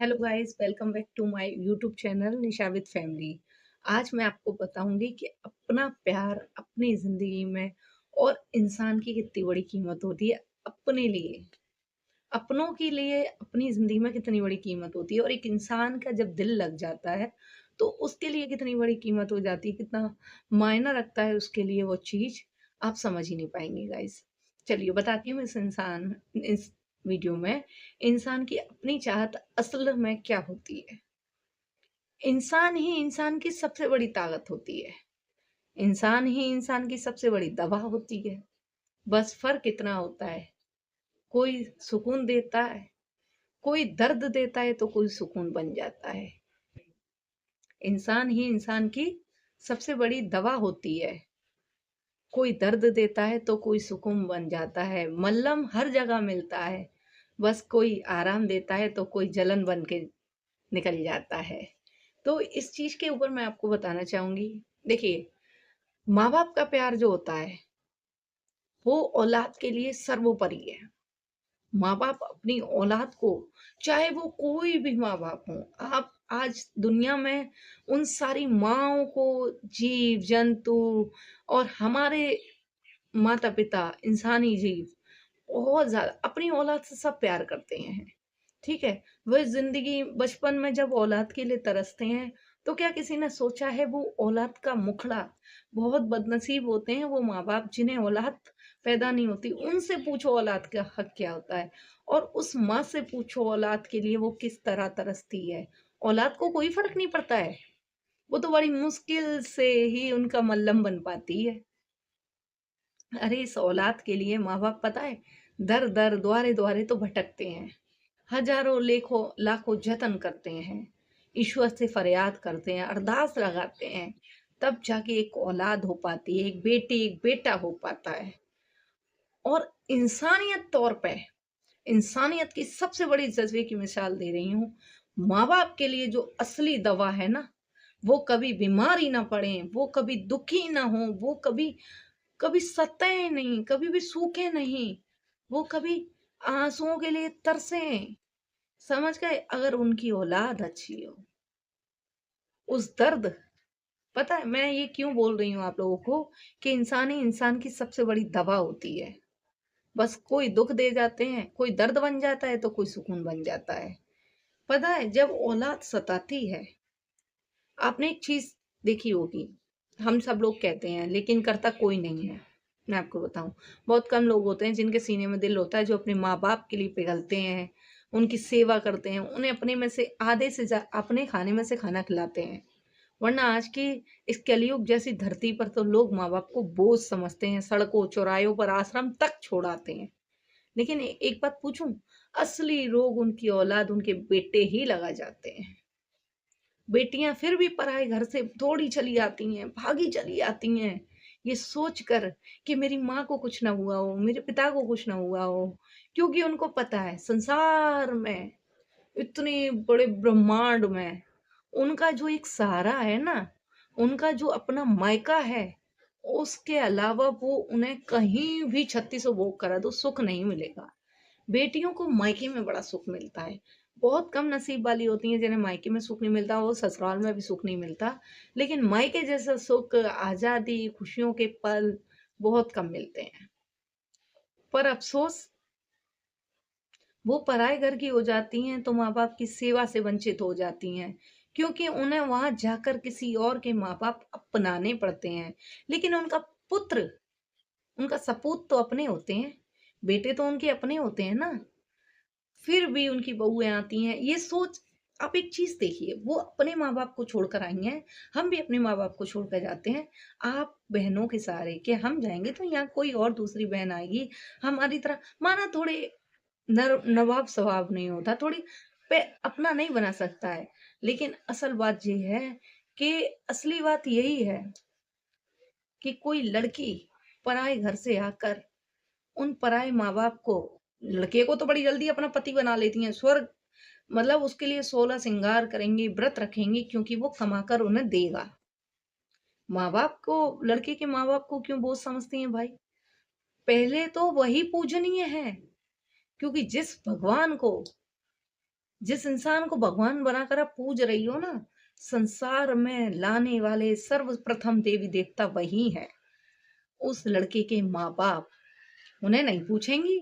Hello guys, welcome back to my YouTube channel Nisha with family. आज मैं आपको बताऊंगी कि अपना प्यार अपनी ज़िंदगी में और इंसान की कितनी बड़ी कीमत होती है। अपने लिए, अपनों के लिए अपनी ज़िंदगी में कितनी बड़ी कीमत होती है और एक इंसान का जब दिल लग जाता है, तो उसके लिए कितनी बड़ी कीमत हो जाती है, कितना मायना रखता है उसके लिए वो चीज़, आप समझ ही नहीं पाएँगे गाइस। चलिए बताती हूँ इस वीडियो में इंसान की अपनी चाहत असल में क्या होती है। इंसान ही इंसान की सबसे बड़ी ताकत होती है। इंसान ही इंसान की सबसे बड़ी दवा होती है। बस फ़र्क इतना होता है, कोई सुकून देता है, कोई दर्द देता है तो कोई सुकून बन जाता है। इंसान ही इंसान की सबसे बड़ी दवा होती है। कोई दर्द देता है तो कोई सुकून बन जाता है। मल्हम हर जगह मिलता है। बस कोई आराम देता है तो कोई जलन बन के निकल जाता है। तो इस चीज़ के ऊपर मैं आपको बताना चाहूँगी। देखिए, माँ-बाप का प्यार जो होता है, वो औलाद के लिए सर्वोपरि है। माँ-बाप अपनी औलाद को, चाहे वो कोई भी माँ-बाप हों, आप आज दुनिया में उन सारी माँओं को, जीव-जंतु और हमारे माता-पिता, इंसानी जीव, बहुत ज़्यादा अपनी औलाद से सब प्यार करते हैं। ठीक है? वह ज़िंदगी बचपन में जब औलाद के लिए तरसते हैं, तो क्या किसी ने सोचा है वो औलाद का मुखड़ा, बहुत बदनसीब होते हैं वो माँ-बाप जिन्हें औलाद पैदा नहीं होती। उनसे पूछो औलाद का हक क्या होता है और उस माँ से पूछो औलाद के लिए वो किस तरह तरसती है। औलाद को कोई फ़र्क नहीं पड़ता है, वो तो बड़ी मुश्किल से ही उनका मल्हम बन पाती है। अरे! इस औलाद के लिए माँ-बाप पता है, दर-दर, द्वारे-द्वारे तो भटकते हैं। हज़ारों लेखों लाखों जतन करते हैं, ईश्वर से फ़रियाद करते हैं, अरदास लगाते हैं, तब जाके एक औलाद हो पाती है, एक बेटी, एक बेटा हो पाता है। और इंसानियत तौर पे, इंसानियत की सबसे बड़ी जज़्बे की मिसाल दे रही हूँ, माँ-बाप के लिए जो असली दवा है ना, वो कभी बीमार ही ना पड़ें, वो कभी दुखी ना हों, वो कभी कभी सताएँ नहीं, कभी भी सूखें नहीं, वो कभी आँसुओं के लिए तरसें। समझ गए? अगर उनकी औलाद अच्छी हो, उस दर्द, पता है मैं ये क्यों बोल रही हूँ आप लोगों को कि इंसान ही इंसान की सबसे बड़ी दवा होती है। बस कोई दुःख दे जाते हैं, कोई दर्द बन जाता है तो कोई सुकून बन जाता है। पता है जब औलाद सताती है, आपने एक चीज़ देखी होगी, हम सब लोग कहते हैं लेकिन करता कोई नहीं है। मैं आपको बताऊँ, बहुत कम लोग होते हैं जिनके सीने में दिल होता है जो अपने माँ-बाप के लिए पिघलते हैं, उनकी सेवा करते हैं, उन्हें अपने में से आधे से अपने खाने में से खाना खिलाते हैं। वरना आज की इस कलयुग जैसी धरती पर तो लोग माँ-बाप को बोझ समझते हैं, सड़कों, चौराहों पर आश्रम तक छोड़ आते हैं। लेकिन एक बात पूछूँ, असली रोग उनकी औलाद, उनके बेटे ही लगा जाते हैं। बेटियाँ फिर भी पराए घर से दौड़ी चली आती हैं, भागी चली आती हैं, ये सोचकर कि मेरी माँ को कुछ ना हुआ हो, मेरे पिता को कुछ ना हुआ हो। क्योंकि उनको पता है संसार में, इतने बड़े ब्रह्मांड में, उनका जो एक सहारा है ना, उनका जो अपना मायका है, उसके अलावा वो उन्हें कहीं भी छत्तीसों भोग करा दो, सुख नहीं मिलेगा। बेटियों को मायके में बड़ा सुख मिलता है। बहुत कम नसीब वाली होती हैं जिन्हें मायके में सुख नहीं मिलता और ससुराल में भी सुख नहीं मिलता। लेकिन मायके जैसा सुख, आज़ादी, खुशियों के पल बहुत कम मिलते हैं। पर अफ़सोस वो पराए घर की हो जाती हैं तो माँ-बाप की सेवा से वंचित हो जाती हैं। क्योंकि उन्हें वहाँ जाकर किसी और के माँ-बाप अपनाने पड़ते हैं। लेकिन उनका पुत्र, उनका सपूत तो अपने होते हैं। बेटे तो उनके अपने होते हैं ना। फिर भी उनकी बहुएँ आती हैं, ये सोच, आप एक चीज़ देखिए, वो अपने माँ-बाप को छोड़कर आई हैं, हम भी अपने माँ-बाप को छोड़कर जाते हैं। आप बहनों के सहारे कि हम जाएँगे तो यहाँ कोई और दूसरी बहन आएगी, हमारी तरह माना थोड़े नवाब स्वभाव नहीं होता, थोड़ी पे अपना नहीं बना सकता है। लेकिन असल बात ये है कि असली बात यही है कि कोई लड़की पराए घर से आकर उन पराए माँ-बाप को, लड़के को तो बड़ी जल्दी अपना पति बना लेती हैं, स्वर्ग मतलब उसके लिए 16 श्रृंगार करेंगी, व्रत रखेंगी क्योंकि वो कमाकर उन्हें देगा। माँ-बाप को, लड़के के माँ-बाप को क्यों बोझ समझती हैं भाई? पहले तो वही पूजनीय है, क्योंकि जिस भगवान को जिस इंसान को भगवान बनाकर आप पूज रही हो ना, संसार में लाने वाले सर्वप्रथम देवी-देवता वही हैं। उस लड़के के माँ-बाप उन्हें नहीं पूछेंगी,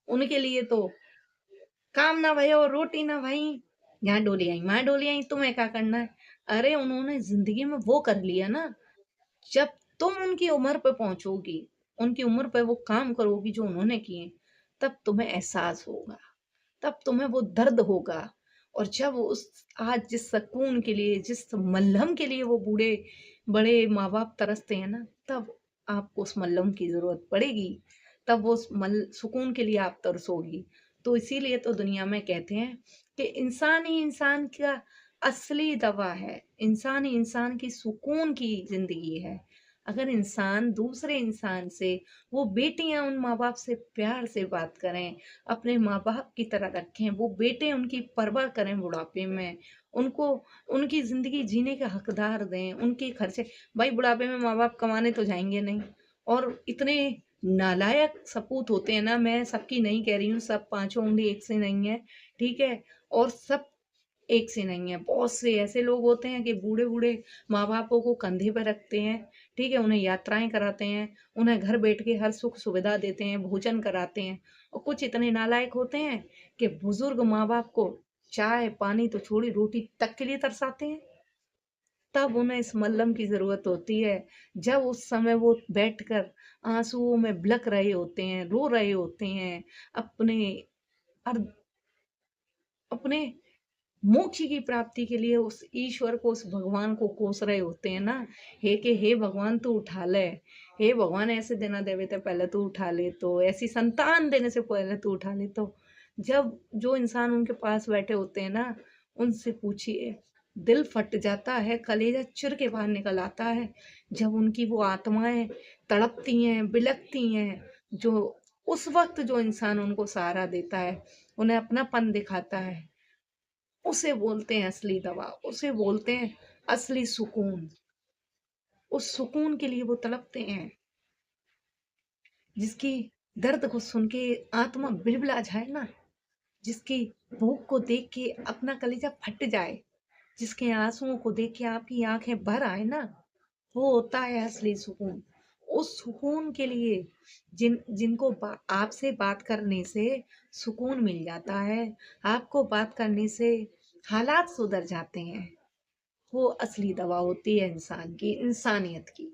उनके लिए तो काम ना भई और रोटी ना भई, यहाँ डोली आई, वहाँ डोली आई, तुम्हें क्या करना है? अरे उन्होंने ज़िंदगी में वो कर लिया ना, जब तुम उनकी उम्र पे पहुँचोगी, उनकी उम्र पे वो काम करोगी जो उन्होंने किए, तब तुम्हें एहसास होगा, तब तुम्हें वो दर्द होगा। और जब उस आज जिस सुकून के लिए, जिस मलहम के लिए वो बूढ़े बड़े माँ-बाप तरसते हैं ना, तब आपको उस मलहम की ज़रूरत पड़ेगी, तब वो उस मल सुकून के लिए आप तरसोगी। तो इसीलिए तो दुनिया में कहते हैं कि इंसान ही इंसान का असली दवा है, इंसान ही इंसान की सुकून की ज़िंदगी है। अगर इंसान दूसरे इंसान से, वो बेटियाँ उन माँ-बाप से प्यार से बात करें, अपने माँ-बाप की तरह रखें, वो बेटे उनकी परवाह करें बुढ़ापे में, उनको उनकी ज़िंदगी जीने का हकदार दें, उनके खर्चे भाई बुढ़ापे में माँ-बाप कमाने तो जाएँगे नहीं और इतने नालायक सपूत होते हैं ना, मैं सबकी नहीं कह रही हूँ, सब पाँचों उँगली एक से नहीं है, ठीक है? और सब एक से नहीं है, बहुत से ऐसे लोग होते हैं कि बूढ़े-बूढ़े माँ-बापों को कंधे पे रखते हैं, ठीक है? उन्हें यात्राएँ कराते हैं, उन्हें घर बैठ के हर सुख-सुविधा देते हैं, भोजन कराते हैं और कुछ इतने नालायक होते हैं कि बुज़ुर्ग माँ-बाप को चाय, पानी तो छोड़िए रोटी तक के लिए तरसाते हैं। तब उन्हें इस मलहम की ज़रूरत होती है, जब उस समय वो बैठकर आँसुओं में बिलख रहे होते हैं, रो रहे होते हैं, अपने अर्ध अपने मोक्ष की प्राप्ति के लिए उस ईश्वर को, उस भगवान को कोस रहे होते हैं ना, हे भगवान तू उठा ले, हे भगवान ऐसे देना देवे तो पहले तू उठा ले, तो ऐसी संतान देने से पहले तू उठा ले। तो जब जो इंसान उनके पास बैठे होते हैं ना, उनसे पूछिए, दिल फट जाता है, कलेजा चिर के बाहर निकल आता है, जब उनकी वो आत्माएँ तड़पती हैं, बिलखती हैं, जो उस वक़्त जो इंसान उनको सहारा देता है, उन्हें अपनापन दिखाता है, उसे बोलते हैं असली दवा, उसे बोलते हैं असली सुकून। उस सुकून के लिए वो तड़पते हैं, जिसकी दर्द को सुन के आत्मा बिलबिला जाए ना, जिसकी भूख को देख के अपना कलेजा फट जाए, जिसके आँसुओं को देख के आपकी आँखें भर आए ना, वो होता है असली सुकून। उस सुकून के लिए जिनको आपसे बात करने से सुकून मिल जाता है, आपको बात करने से हालात सुधर जाते हैं। वो असली दवा होती है इंसान की, इंसानियत की।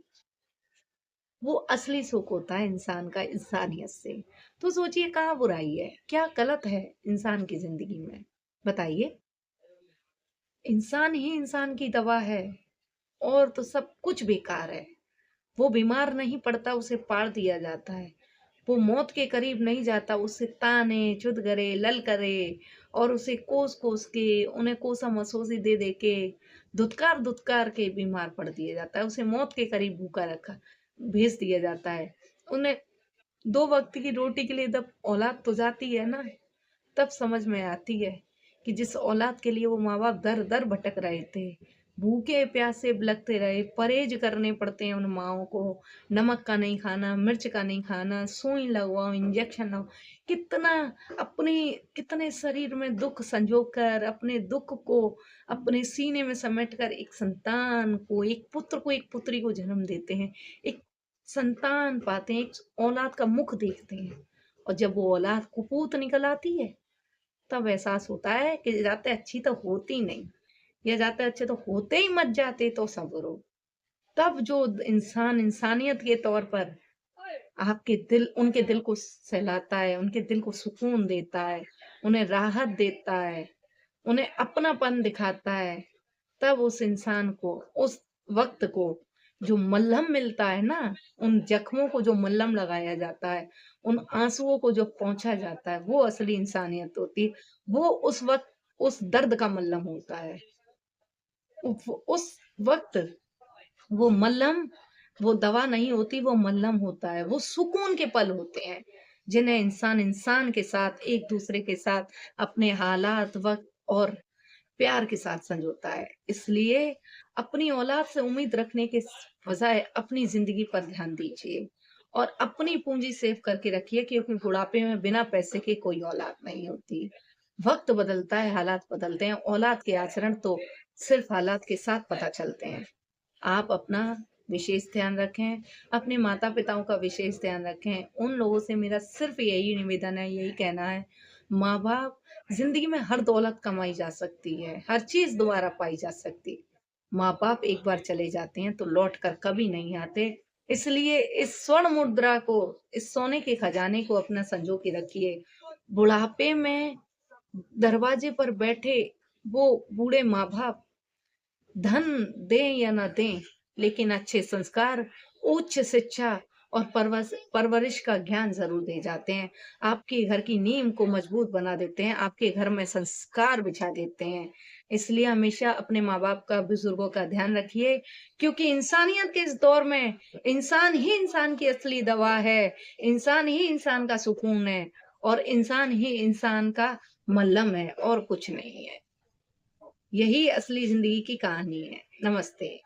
वो असली सुख होता है इंसान का इंसानियत से। तो सोचिए कहाँ बुराई है? क्या गलत है इंसान की ज़िंदगी में? बताइए? इंसान ही इंसान की दवा है और तो सब कुछ बेकार है। वो बीमार नहीं पड़ता, उसे पार दिया जाता है। वो मौत के करीब नहीं जाता, उससे ताने, चुदगरे, लल करे और उसे कोस-कोस के, उन्हें कोसा-मसोसी दे-दे के, धुतकार-धुतकार के बीमार पड़ दिया जाता है। उसे मौत के करीब भूखा रखा भेज दिया जाता है। उन्हें 2 वक़्त की रोटी के लिए जब औलाद तो जाती है ना, तब समझ में आती है कि जिस औलाद के लिए वो माँ-बाप दर-दर भटक रहे थे, भूखे-प्यासे बिलखते रहे, परहेज करने पड़ते हैं उन माँओं को, नमक का नहीं खाना, मिर्च का नहीं खाना, सुई लगवाओ, इंजेक्शन लगवाओ, कितना अपने कितने शरीर में दुःख संजो कर, अपने दुःख को अपने सीने में समेट कर एक संतान को, एक पुत्र को, एक पुत्री को जन्म देते हैं। एक संतान पाते हैं, एक औलाद का मुख देखते हैं और जब वो औलाद कुपूत निकल आती है तब एहसास होता है कि जाते अच्छी तो होती नहीं या जाते अच्छे तो होते ही मच जाते तो सब्र। तब जो इंसान इंसानियत के तौर पर आपके दिल उनके दिल को सहलाता है, उनके दिल को सुकून देता है, उन्हें राहत देता है, उन्हें अपनापन दिखाता है, तब उस इंसान को, उस वक़्त को जो मलहम मिलता है ना, उन ज़ख्मों को जो मलहम लगाया जाता है, उन आँसुओं को जो पोंछा जाता है, वो असली इंसानियत होती है। वो उस वक़्त उस दर्द का मलहम होता है। उस वक़्त वो मलहम, वो दवा नहीं होती, वो मलहम होता है। वो सुकून के पल होते हैं, जिन्हें इंसान इंसान के साथ, एक-दूसरे के साथ, अपने हालात, वक़्त और प्यार के साथ संजोता है। इसलिए अपनी औलाद से उम्मीद रखने के बजाय अपनी ज़िंदगी पर ध्यान दीजिए और अपनी पूँजी सेव करके रखिए क्योंकि बुढ़ापे में बिना पैसे के कोई औलाद नहीं होती। वक्त बदलता है, हालात बदलते हैं, औलाद के आचरण तो सिर्फ हालात के साथ पता चलते हैं। आप अपना विशेष ध्यान रखें, अपने माता-पिताओं का विशेष ध्यान रखें। उन लोगों से मेरा सिर्फ़ यही निवेदन है, यही कहना है, माँ-बाप ज़िंदगी में हर दौलत कमाई जा सकती है, हर चीज़ दोबारा पाई जा सकती है। माँ-बाप एक बार चले जाते हैं तो लौट कर कभी नहीं आते। इसलिए इस स्वर्ण मुद्रा को, इस सोने के खजाने को अपना संजो के रखिए। बुढ़ापे में दरवाजे पर बैठे वो बूढ़े माँ-बाप धन दें या ना दें, लेकिन अच्छे संस्कार, उच्च शिक्षा और परवरिश का ज्ञान ज़रूर दे जाते हैं। आपके घर की नींव को मजबूत बना देते हैं, आपके घर में संस्कार बिछा देते हैं। इसलिए हमेशा अपने माँ-बाप का, बुजुर्गों का ध्यान रखिए, क्योंकि इंसानियत के इस दौर में इंसान ही इंसान की असली दवा है, इंसान ही इंसान का सुकून है और इंसान ही इंसान का मलहम है और कुछ नहीं है। यही असली ज़िंदगी की कहानी है। नमस्ते।